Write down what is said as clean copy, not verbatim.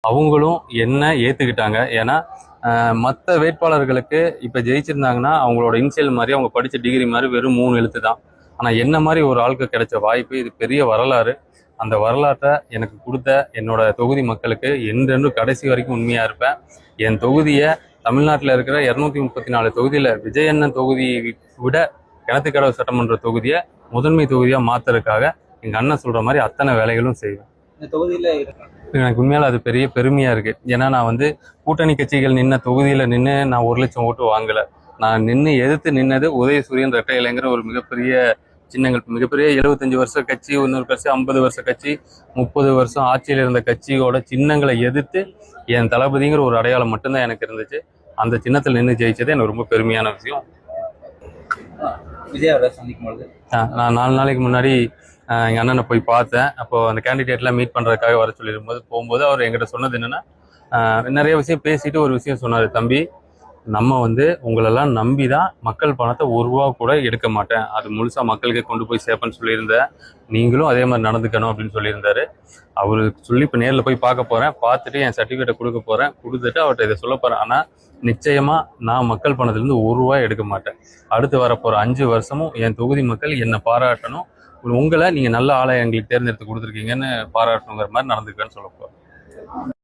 அவங்களும் என்ன ஏற்றுக்கிட்டாங்க. ஏன்னா மற்ற வேட்பாளர்களுக்கு இப்போ ஜெயிச்சிருந்தாங்கன்னா அவங்களோட இனிஷியல் மாதிரி அவங்க படித்த டிகிரி மாதிரி வெறும் 3 எழுத்து தான். ஆனால் என்ன மாதிரி ஒரு ஆளுக்கு கிடைச்ச வாய்ப்பு, இது பெரிய வரலாறு. அந்த வரலாற்றை எனக்கு கொடுத்த என்னோட தொகுதி மக்களுக்கு என்றென்றும் கடைசி வரைக்கும் உண்மையாக இருப்பேன். என் தொகுதியை தமிழ்நாட்டில் இருக்கிற 234 தொகுதியில் விஜயண்ணன் தொகுதியை விட கிணத்துக்கடவு சட்டமன்ற தொகுதியை முதன்மை தொகுதியாக மாற்றுறதுக்காக எங்கள் அண்ணன் சொல்கிற மாதிரி அத்தனை வேலைகளும் செய்வேன். இந்த தொகுதியில் எனக்கு உண்மையால அது பெரிய பெருமையாக இருக்குது. ஏன்னா நான் வந்து கூட்டணி கட்சிகள் நின்ன தொகுதியில் நின்று நான் 1 லட்சம் ஓட்டு வாங்கலை. நான் நின்று எதிர்த்து நின்னது உதயசூரியன் ரெட்டை இலைங்கிற ஒரு மிகப்பெரிய சின்னங்கள், மிகப்பெரிய 75 வருஷ கட்சி, இன்னொரு கட்சி 50 வருஷ கட்சி, 30 வருஷம் ஆட்சியில் இருந்த கட்சியோட சின்னங்களை எதிர்த்து என் தளபதிங்கிற ஒரு அடையாளம் மட்டும்தான் எனக்கு இருந்துச்சு. அந்த சின்னத்தில் நின்று ஜெயிச்சது எனக்கு ரொம்ப பெருமையான விஷயம். விஜயாவோட சந்திக்கும் பொழுது நான் 4 நாளைக்கு முன்னாடி எங்கள் அண்ணனை போய் பார்த்தேன். அப்போது அந்த கேண்டிடேட்லாம் மீட் பண்ணுறதுக்காக வர சொல்லியிருக்கும்போது போகும்போது அவர் என்கிட்ட சொன்னது என்னென்னா, நிறைய விஷயம் பேசிட்டு ஒரு விஷயம் சொன்னார். தம்பி, நம்ம வந்து உங்களெல்லாம் நம்பி தான் மக்கள் பணத்தை 1 ரூபா கூட எடுக்க மாட்டேன், அது முழுசாக மக்களுக்கே கொண்டு போய் சேர்ப்பேன்னு சொல்லியிருந்தேன். நீங்களும் அதே மாதிரி நடந்துக்கணும் அப்படின்னு சொல்லியிருந்தாரு. அவரு சொல்லி இப்போ நேரில் போய் பார்க்க போகிறேன். பார்த்துட்டு என் சர்டிஃபிகேட்டை கொடுக்க போகிறேன். கொடுத்துட்டு அவர்கிட்ட இதை சொல்ல போகிறேன். ஆனால் நிச்சயமாக நான் மக்கள் பணத்துலேருந்து 1 ரூபாய் எடுக்க மாட்டேன். அடுத்து வரப்போகிற 5 வருஷமும் என் தொகுதி மக்கள் என்னை பாராட்டணும். உங்களை நீங்கள் நல்ல ஆளை எங்களுக்கு தேர்ந்தெடுத்து கொடுத்துருக்கீங்கன்னு பாராட்டணுங்கிற மாதிரி நடந்துக்குவேன்னு சொல்ல போகிறேன்.